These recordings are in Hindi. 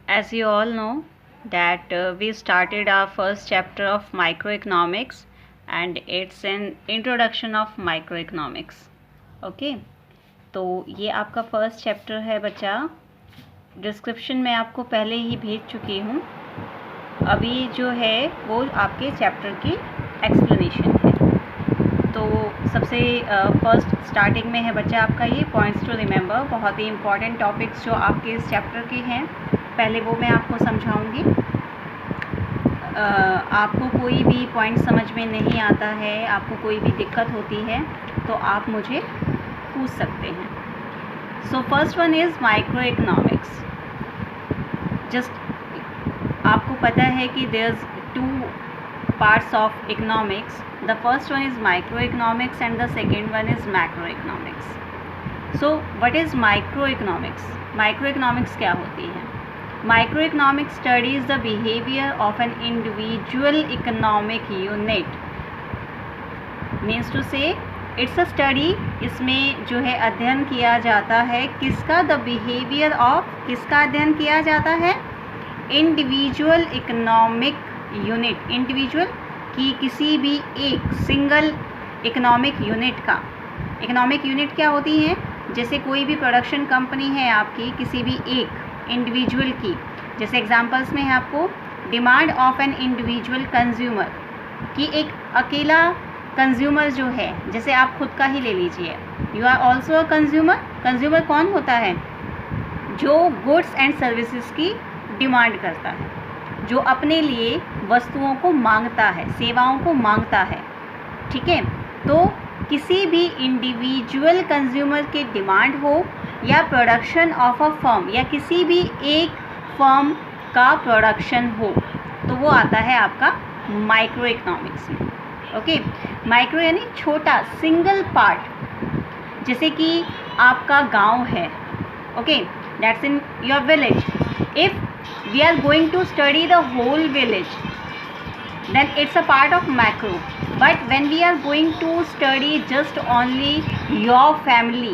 As you all know that we started our first chapter of microeconomics and it's an introduction of microeconomics. Okay, तो ये आपका फर्स्ट चैप्टर है बच्चा. डिस्क्रिप्शन में आपको पहले ही भेज चुकी हूँ. अभी जो है वो आपके चैप्टर की एक्सप्लेनेशन है. तो सबसे फर्स्ट स्टार्टिंग में है बच्चा आपका ये पॉइंट्स टू रिमेंबर. बहुत ही इंपॉर्टेंट टॉपिक्स जो आपके इस चैप्टर के हैं, पहले वो मैं आपको समझाऊंगी. आपको कोई भी पॉइंट समझ में नहीं आता है, आपको कोई भी दिक्कत होती है तो आप मुझे पूछ सकते हैं. So first one is microeconomics. Just आपको पता है कि there is two parts of economics. The first one is microeconomics and the second one is macroeconomics. So what is microeconomics? Microeconomics क्या होती है? Microeconomics studies the behavior of an individual economic unit. Means to say it's a study. इसमें जो है अध्ययन किया जाता है किसका? The behavior of किसका अध्ययन किया जाता है? Individual economic unit. इंडिविजुअल की किसी भी एक सिंगल इकोनॉमिक यूनिट का. इकोनॉमिक यूनिट क्या होती है? जैसे कोई भी प्रोडक्शन कंपनी है आपकी, किसी भी एक इंडिविजुअल की. जैसे एग्जांपल्स में है आपको demand of an individual consumer, कि एक अकेला कंज्यूमर जो है, जैसे आप खुद का ही ले लीजिए, you are also a consumer. Consumer कौन होता है? जो गुड्स एंड सर्विसेज की डिमांड करता है, जो अपने लिए वस्तुओं को मांगता है, सेवाओं को मांगता है. ठीक है, तो किसी भी इंडिविजुअल कंज्यूमर की डिमांड हो या प्रोडक्शन ऑफ अ फर्म या किसी भी एक फर्म का प्रोडक्शन हो, तो वो आता है आपका माइक्रो इकोनॉमिक्स में. ओके, माइक्रो यानी छोटा, सिंगल पार्ट. जैसे कि आपका गांव है. Okay, that's in your village. If we are going to study the whole village, then it's a part of macro. But when we are going to study just only your family,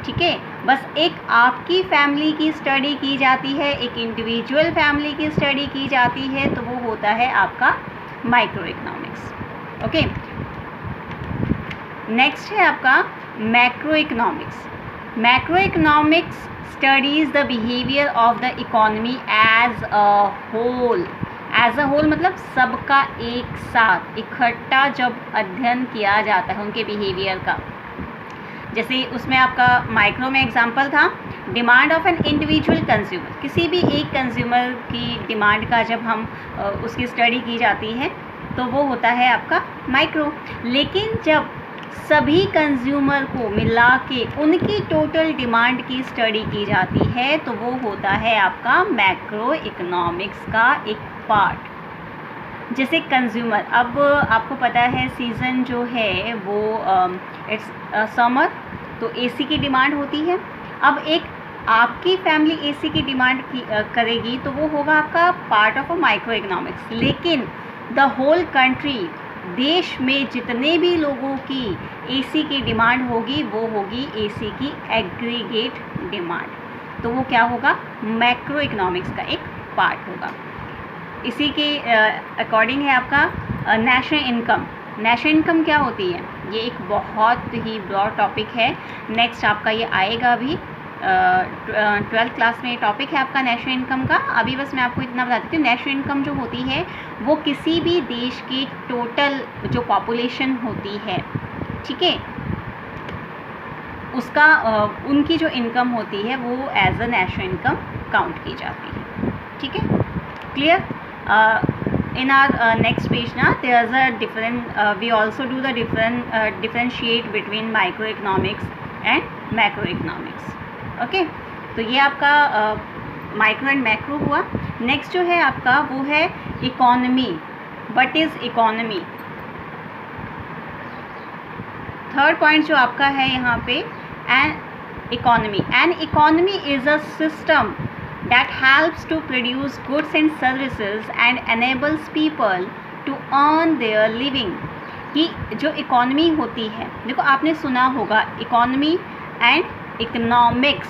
ठीक है, बस एक आपकी फैमिली की स्टडी की जाती है, एक इंडिविजुअल फैमिली की स्टडी की जाती है, तो वो होता है आपका माइक्रो इकोनॉमिक्स. ओके, नेक्स्ट है आपका macro economics. Macro economics studies the behavior of the economy as a whole. as a whole मतलब सबका एक साथ इकट्ठा जब अध्ययन किया जाता है उनके बिहेवियर का. जैसे उसमें आपका माइक्रो में एग्जांपल था demand of an individual consumer. किसी भी एक कंज्यूमर की डिमांड का जब हम उसकी स्टडी की जाती है तो वो होता है आपका माइक्रो. लेकिन जब सभी कंज्यूमर को मिला के उनकी टोटल डिमांड की स्टडी की जाती है तो वो होता है आपका मैक्रो इकोनॉमिक्स का एक पार्ट. जैसे कंज्यूमर, अब आपको पता है सीज़न जो है वो इट्स समर, तो एसी की डिमांड होती है. अब एक आपकी फैमिली एसी की डिमांड करेगी तो वो होगा आपका part of a micro economics. लेकिन द होल कंट्री, देश में जितने भी लोगों की एसी की डिमांड होगी वो होगी एसी की एग्रीगेट डिमांड. तो वो क्या होगा? मैक्रो इकोनॉमिक्स का एक पार्ट होगा. इसी के अकॉर्डिंग है आपका नेशनल इनकम. नेशनल इनकम क्या होती है? ये एक बहुत ही ब्रॉड टॉपिक है. नेक्स्ट आपका ये आएगा अभी 12th क्लास में टॉपिक है आपका नेशनल इनकम का. अभी बस मैं आपको इतना बता देती हूँ. नेशनल इनकम जो होती है वो किसी भी देश की टोटल जो पॉपुलेशन होती है, ठीक है, उसका उनकी जो इनकम होती है वो as a national income count की जाती है. ठीक है, clear? in our next page now there's a different we also do the differentiate between microeconomics and macroeconomics. Okay, तो ये आपका माइक्रो एंड मैक्रो हुआ. नेक्स्ट जो है आपका वो है economy. What is economy? Third point जो आपका है यहाँ पे an economy. An economy is a system that helps to produce goods and services and enables people to earn their living. कि जो इकोनॉमी होती है, देखो आपने सुना होगा इकोनॉमी एंड इकोनॉमिक्स.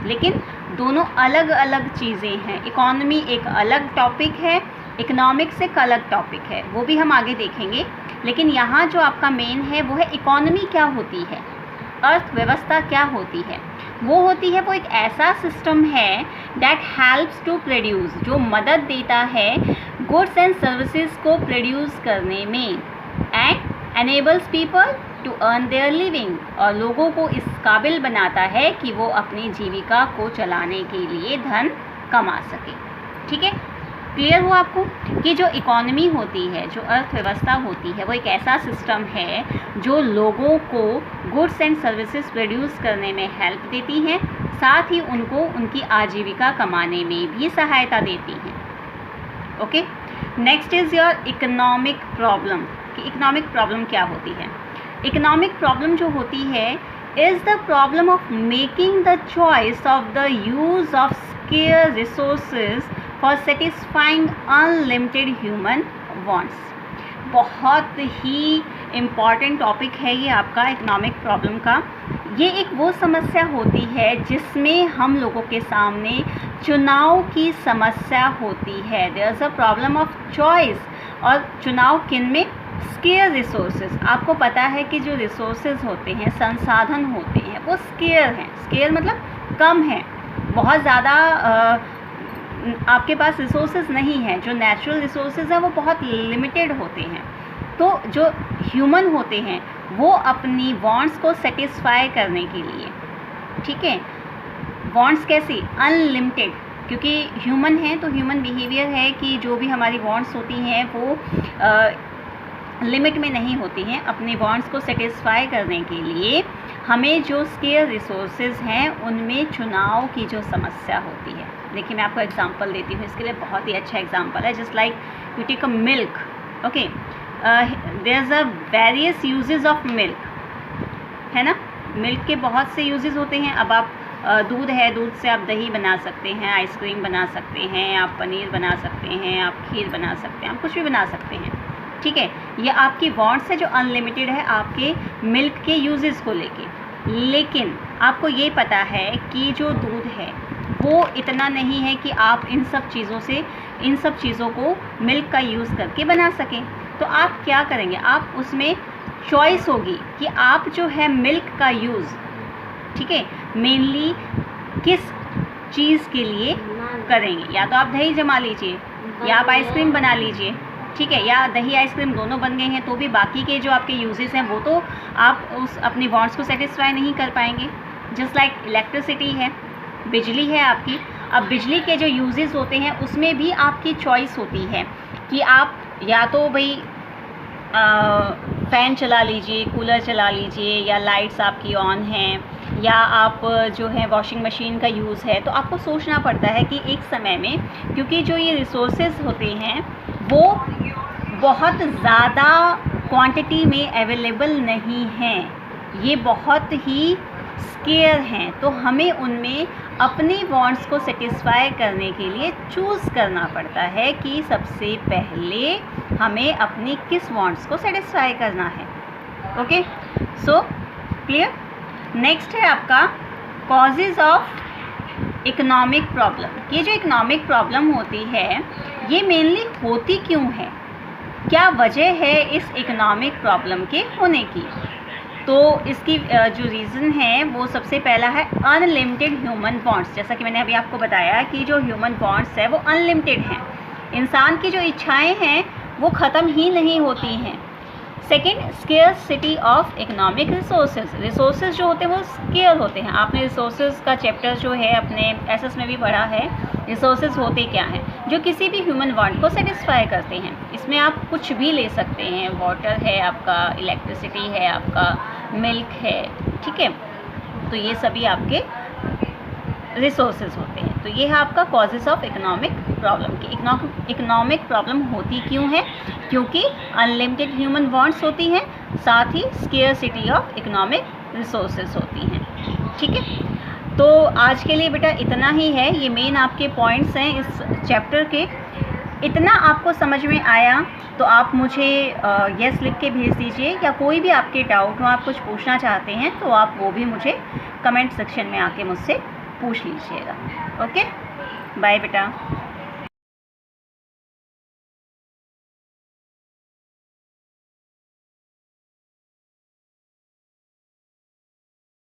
लेकिन दोनों अलग अलग चीज़ें हैं। इकोनॉमी एक अलग टॉपिक है, इकोनॉमिक्स एक अलग टॉपिक है, वो भी हम आगे देखेंगे। लेकिन यहाँ जो आपका मेन है वो है इकोनॉमी क्या होती है, अर्थव्यवस्था क्या होती है। वो होती है, वो एक ऐसा सिस्टम है दैट हेल्प्स टू प्रोड्यूस, जो मदद देता है गुड्स एंड सर्विसेज को प्रोड्यूस करने में, and enables people to earn their living, और लोगों को इस काबिल बनाता है कि वो अपनी जीविका को चलाने के लिए धन कमा सके। ठीक है, क्लियर हुआ आपको कि जो इकोनॉमी होती है, जो अर्थव्यवस्था होती है, वो एक ऐसा सिस्टम है जो लोगों को गुड्स एंड सर्विसेज प्रोड्यूस करने में हेल्प देती हैं, साथ ही उनको उनकी आजीविका कमाने में भी सहायता देती हैं। Okay, next is your economic problem, कि इकोनॉमिक प्रॉब्लम क्या होती है। इकोनॉमिक प्रॉब्लम जो होती है is the problem of making the choice of the use of square resources for satisfying unlimited human wants. बहुत ही इम्पॉर्टेंट टॉपिक है ये आपका इकोनॉमिक प्रॉब्लम का। ये एक वो समस्या होती है जिसमें हम लोगों के सामने चुनाव की समस्या होती है। There is a problem of choice, और चुनाव किन में, स्केयर रिसोर्सेज। आपको पता है कि जो रिसोर्सेज होते हैं, संसाधन होते हैं, वो स्केयर हैं। स्केयर मतलब कम है, बहुत ज़्यादा आपके पास रिसोर्सेज नहीं हैं। जो नेचुरल रिसोर्सेज हैं वो बहुत लिमिटेड होते हैं। तो जो ह्यूमन होते हैं वो अपनी वांट्स को सेटिस्फाई करने के लिए, ठीक है, वांट्स कैसी, अनलिमिटेड, क्योंकि ह्यूमन है तो ह्यूमन बिहेवियर है कि जो भी हमारी वांट्स होती हैं वो लिमिट में नहीं होती हैं। अपने वांट्स को सेटिस्फाई करने के लिए हमें जो स्केयर रिसोर्सेज हैं उनमें चुनाव की जो समस्या होती है। देखिए मैं आपको एग्जांपल देती हूँ, इसके लिए बहुत ही अच्छा एग्जांपल है। Just like you take a milk, okay, there is a various uses of milk, है ना। मिल्क के बहुत से यूजेस होते हैं। अब आप दूध है, दूध से आप दही बना सकते हैं, आइसक्रीम बना सकते हैं, आप पनीर बना सकते हैं, आप खीर बना सकते हैं, आप कुछ भी बना सकते हैं, ठीक है। ये आपकी वांट्स है जो अनलिमिटेड है आपके मिल्क के यूजेस को लेके। लेकिन आपको ये पता है कि जो दूध है वो इतना नहीं है कि आप इन सब चीज़ों को मिल्क का यूज़ करके बना सकें। तो आप क्या करेंगे, आप उसमें चॉइस होगी कि आप जो है मिल्क का यूज़, ठीक है, मेनली किस चीज़ के लिए करेंगे। या तो आप दही जमा लीजिए, या आप आइसक्रीम बना लीजिए, ठीक है, या दही आइसक्रीम दोनों बन गए हैं तो भी बाकी के जो आपके यूजेस हैं वो तो आप उस अपनी वांट्स को सेटिस्फाई नहीं कर पाएंगे। जस्ट लाइक इलेक्ट्रिसिटी है, बिजली है आपकी। अब बिजली के जो यूजेस होते हैं उसमें भी आपकी चॉइस होती है कि आप या तो भाई फ़ैन चला लीजिए, कूलर चला लीजिए, या लाइट्स आपकी ऑन हैं, या आप जो है वॉशिंग मशीन का यूज़ है। तो आपको सोचना पड़ता है कि एक समय में, क्योंकि जो ये रिसोर्सेज होते हैं वो बहुत ज़्यादा क्वांटिटी में अवेलेबल नहीं हैं, ये बहुत ही स्केयर हैं, तो हमें उनमें अपनी वांट्स को सेटिस्फाई करने के लिए चूज़ करना पड़ता है कि सबसे पहले हमें अपनी किस वांट्स को सेटिस्फाई करना है। Okay, so clear. नेक्स्ट है आपका कॉजेज़ ऑफ इकोनॉमिक प्रॉब्लम। ये जो इकोनॉमिक प्रॉब्लम होती है ये मेनली होती क्यों है, क्या वजह है इस इकोनॉमिक प्रॉब्लम के होने की। तो इसकी जो रीज़न है वो सबसे पहला है अनलिमिटेड ह्यूमन वांट्स। जैसा कि मैंने अभी आपको बताया कि जो ह्यूमन वांट्स है वो अनलिमिटेड हैं, इंसान की जो इच्छाएं हैं वो ख़त्म ही नहीं होती हैं। Second, scarcity of economic resources. Resources जो होते हैं वो स्केयर होते हैं। आपने रिसोर्सेज का चैप्टर जो है अपने एसएस में भी पढ़ा है। रिसोर्सेज होते क्या हैं, जो किसी भी ह्यूमन वांट को सेटिस्फाई करते हैं। इसमें आप कुछ भी ले सकते हैं, वाटर है आपका, इलेक्ट्रिसिटी है आपका, मिल्क है, ठीक है। तो ये सभी आपके रिसोर्सेज होते हैं। तो ये है आपका कॉजेज़ ऑफ इकोनॉमिक प्रॉब्लम की। इकोनॉमिक प्रॉब्लम होती क्यों है, क्योंकि अनलिमिटेड ह्यूमन वांट्स होती हैं, साथ ही स्केयरसिटी ऑफ इकोनॉमिक रिसोर्सेज होती हैं, ठीक है। तो आज के लिए बेटा इतना ही है, ये मेन आपके पॉइंट्स हैं इस चैप्टर के। इतना आपको समझ में आया तो आप मुझे यस लिख के भेज दीजिए, या कोई भी आपके डाउट हो, आप कुछ पूछना चाहते हैं तो आप वो भी मुझे कमेंट सेक्शन में आके मुझसे पूछ लीजिएगा। ओके, बाय बेटा।